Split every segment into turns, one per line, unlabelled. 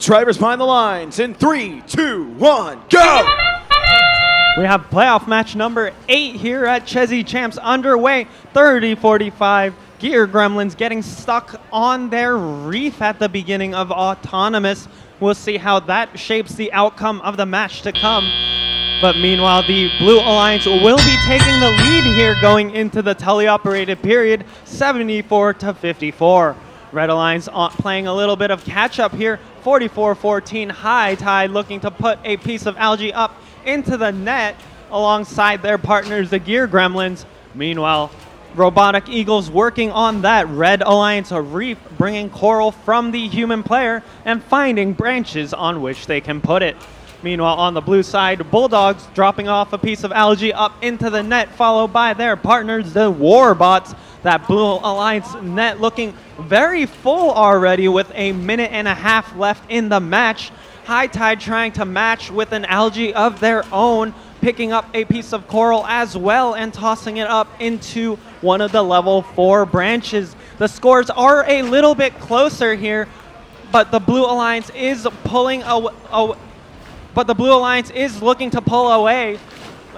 Drivers behind the lines in 3, 2, 1, go!
We have playoff match number 8 here at Chezy Champs underway. 30-45. Gear Gremlins getting stuck on their reef at the beginning of Autonomous. We'll see how that shapes the outcome of the match to come. But meanwhile, the Blue Alliance will be taking the lead here going into the teleoperated period, 74-54. Red Alliance playing a little bit of catch-up here, 44-14. High Tide looking to put a piece of algae up into the net alongside their partners, the Gear Gremlins. Meanwhile, Robotic Eagles working on that. Red Alliance reef bringing coral from the human player and finding branches on which they can put it. Meanwhile, on the blue side, Bulldogs dropping off a piece of algae up into the net, followed by their partners, the Warbots. That Blue Alliance net looking very full already with a minute and a half left in the match. High Tide trying to match with an algae of their own, picking up a piece of coral as well and tossing it up into one of the level 4 branches. The scores are a little bit closer here, but the Blue Alliance is pulling looking to pull away,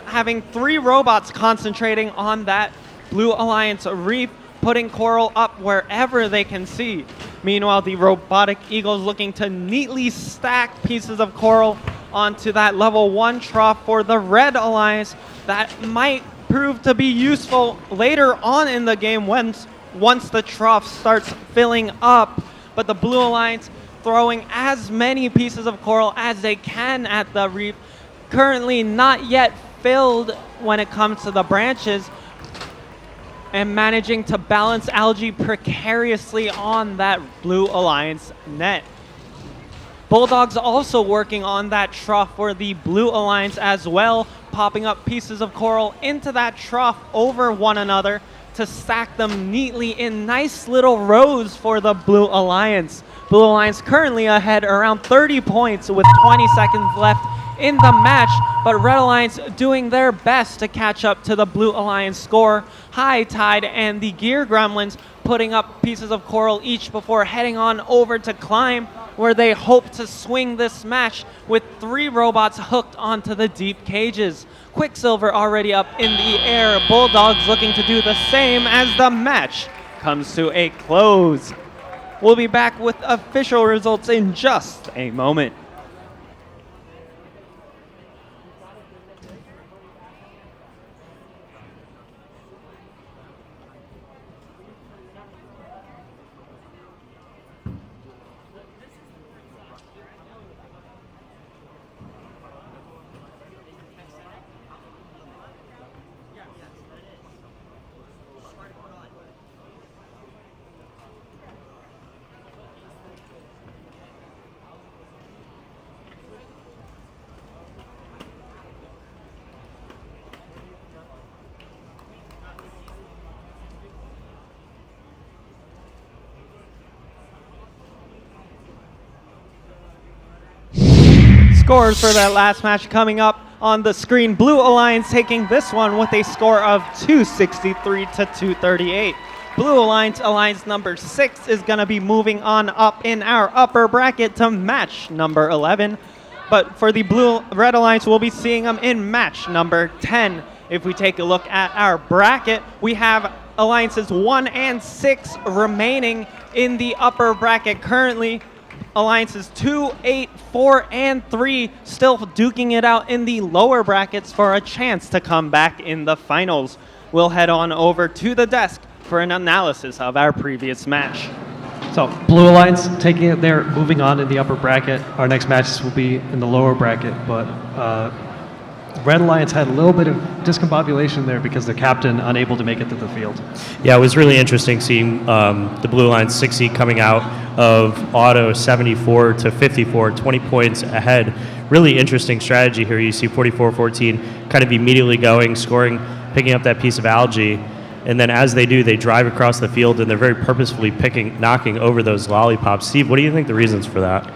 having 3 robots concentrating on that Blue Alliance reef, putting coral up wherever they can see. Meanwhile, the Robotic Eagles looking to neatly stack pieces of coral onto that level 1 trough for the Red Alliance. That might prove to be useful later on in the game once the trough starts filling up. But the Blue Alliance throwing as many pieces of coral as they can at the reef. Currently not yet filled when it comes to the branches, and managing to balance algae precariously on that Blue Alliance net. Bulldogs also working on that trough for the Blue Alliance as well, popping up pieces of coral into that trough over one another to stack them neatly in nice little rows for the Blue Alliance. Blue Alliance currently ahead around 30 points with 20 seconds left in the match, but Red Alliance doing their best to catch up to the Blue Alliance score. High Tide and the Gear Gremlins putting up pieces of coral each before heading on over to Climb, where they hope to swing this match with 3 robots hooked onto the deep cages. Quicksilver already up in the air. Bulldogs looking to do the same as the match comes to a close. We'll be back with official results in just a moment. Scores for that last match coming up on the screen. Blue Alliance taking this one with a score of 263-238. Blue Alliance, Alliance number 6, is going to be moving on up in our upper bracket to match number 11. But for the Red Alliance, we'll be seeing them in match number 10. If we take a look at our bracket, we have Alliances 1 and 6 remaining in the upper bracket currently. Alliances 2, 8, 4, and 3 still duking it out in the lower brackets for a chance to come back in the finals. We'll head on over to the desk for an analysis of our previous match.
So Blue Alliance taking it there, moving on in the upper bracket. Our next matches will be in the lower bracket, but Red Alliance had a little bit of discombobulation there because their captain unable to make it to the field.
Yeah, it was really interesting seeing the Blue Alliance 6 seed coming out of auto 74-54, 20 points ahead. Really interesting strategy here. You see 44-14 kind of immediately going, scoring, picking up that piece of algae. And then as they do, they drive across the field and they're very purposefully knocking over those lollipops. Steve, what do you think the reasons for that?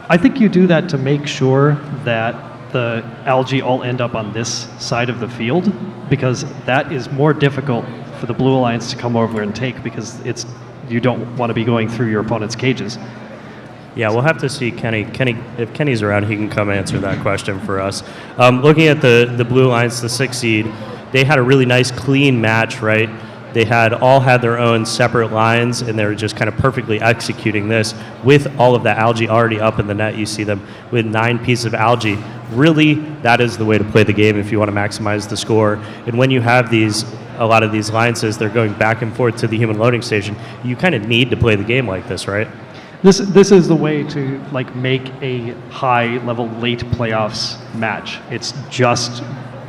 I think you do that to make sure that the algae all end up on this side of the field, because that is more difficult for the Blue Alliance to come over and take, because you don't want to be going through your opponent's cages.
Yeah, we'll have to see Kenny. If Kenny's around, he can come answer that question for us. Looking at the Blue Alliance, the 6 seed, they had a really nice, clean match, right? They all had their own separate lines, and they were just kind of perfectly executing this with all of the algae already up in the net. You see them with 9 pieces of algae. Really, that is the way to play the game if you want to maximize the score. And when you have a lot of these alliances, they're going back and forth to the human loading station, you kind of need to play the game like this, right?
This is the way to make a high level late playoffs match. It's just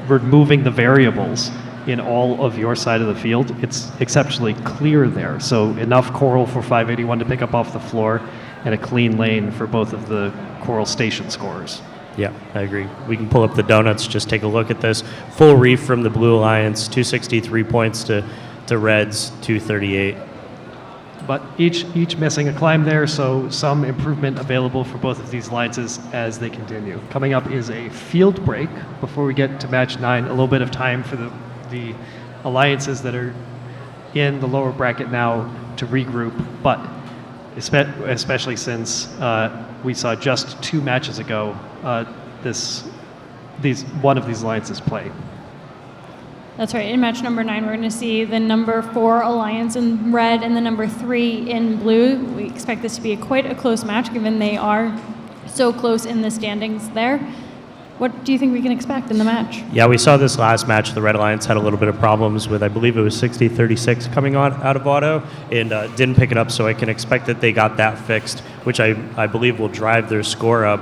removing the variables in all of your side of the field. It's exceptionally clear there. So enough coral for 581 to pick up off the floor, and a clean lane for both of the coral station scorers.
Yeah, I agree. We can pull up the donuts, just take a look at this. Full reef from the Blue Alliance, 263 points to Red's 238.
But each missing a climb there, so some improvement available for both of these alliances as they continue. Coming up is a field break before we get to match 9. A little bit of time for the alliances that are in the lower bracket now to regroup, but especially since we saw just 2 matches ago one of these alliances play.
That's right. In match number 9, we're going to see the number 4 alliance in red and the number 3 in blue. We expect this to be quite a close match, given they are so close in the standings there. What do you think we can expect in the match?
Yeah, we saw this last match. The Red Alliance had a little bit of problems with, I believe it was 60-36 coming out of auto, and didn't pick it up, so I can expect that they got that fixed, which I believe will drive their score up.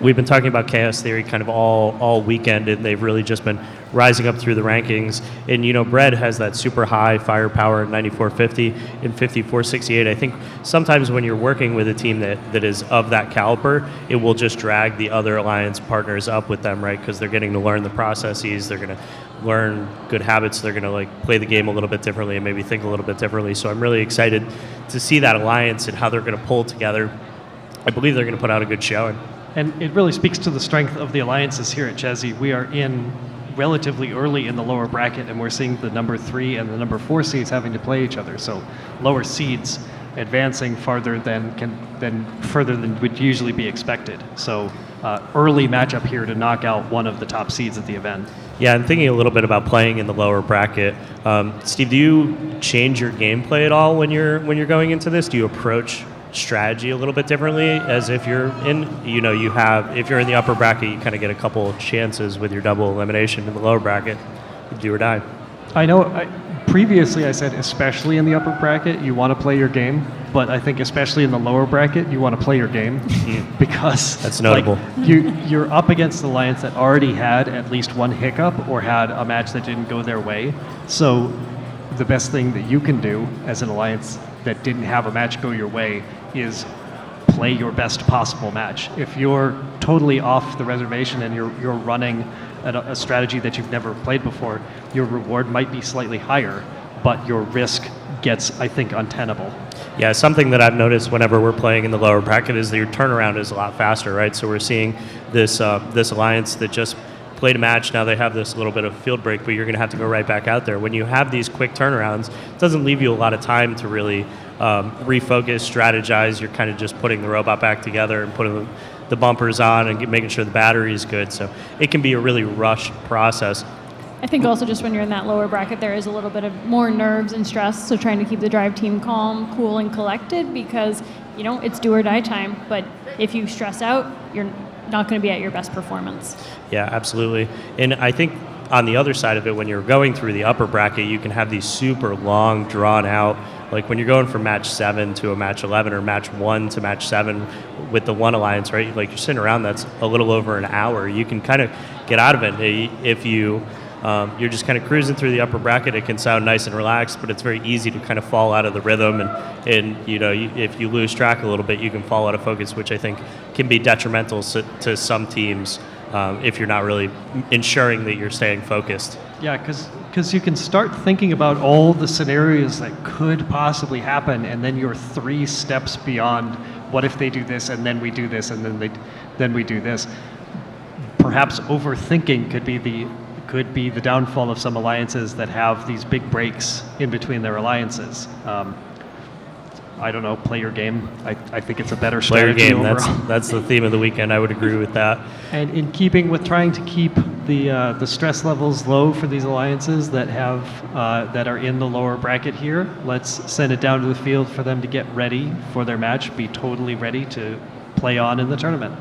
We've been talking about Chaos Theory kind of all weekend, and they've really just been rising up through the rankings. And, Bread has that super high firepower at 9450 and 5468. I think sometimes when you're working with a team that is of that caliber, it will just drag the other alliance partners up with them, right? Because they're getting to learn the processes, they're going to learn good habits, they're going to play the game a little bit differently and maybe think a little bit differently. So I'm really excited to see that alliance and how they're going to pull together. I believe they're going to put out a good showing.
And it really speaks to the strength of the alliances here at Chezy. We are in relatively early in the lower bracket, and we're seeing the number 3 and the number 4 seeds having to play each other. So lower seeds advancing further than would usually be expected. So early matchup here to knock out one of the top seeds at the event.
Yeah, I'm thinking a little bit about playing in the lower bracket. Steve, do you change your gameplay at all when you're going into this? Do you approach strategy a little bit differently, as if you're in, if you're in the upper bracket, you kind of get a couple chances with your double elimination. In the lower bracket, do or die.
I know previously I said especially in the upper bracket you want to play your game, but I think especially in the lower bracket you want to play your game because
that's notable.
You're up against the alliance that already had at least one hiccup or had a match that didn't go their way. So the best thing that you can do as an alliance that didn't have a match go your way is play your best possible match. If you're totally off the reservation and you're running a strategy that you've never played before, your reward might be slightly higher, but your risk gets, I think, untenable.
Yeah, something that I've noticed whenever we're playing in the lower bracket is that your turnaround is a lot faster, right? So we're seeing this alliance that just played a match, now they have this little bit of field break, but you're going to have to go right back out there. When you have these quick turnarounds, it doesn't leave you a lot of time to really refocus, strategize. You're kind of just putting the robot back together and putting the bumpers on and making sure the battery is good. So it can be a really rushed process.
I think also just when you're in that lower bracket, there is a little bit of more nerves and stress, so trying to keep the drive team calm, cool, and collected because, it's do or die time. But if you stress out, you're not going to be at your best performance.
Yeah, absolutely. And I think on the other side of it, when you're going through the upper bracket, you can have these super long, drawn out, like when you're going from match 7 to a match 11 or match 1 to match 7 with the one alliance, right? Like you're sitting around, that's a little over an hour. You can kind of get out of it if you're just kind of cruising through the upper bracket. It can sound nice and relaxed, but it's very easy to kind of fall out of the rhythm. And if you lose track a little bit, you can fall out of focus, which I think can be detrimental to some teams if you're not really ensuring that you're staying focused.
Yeah, because you can start thinking about all the scenarios that could possibly happen, and then you're 3 steps beyond. What if they do this, and then we do this, and then we do this? Perhaps overthinking could be the downfall of some alliances that have these big breaks in between their alliances. I don't know, play your game. I think it's a better
Player
strategy
game.
overall.
That's the theme of the weekend. I would agree with that.
And in keeping with trying to keep the stress levels low for these alliances that have that are in the lower bracket here, let's send it down to the field for them to get ready for their match, be totally ready to play on in the tournament.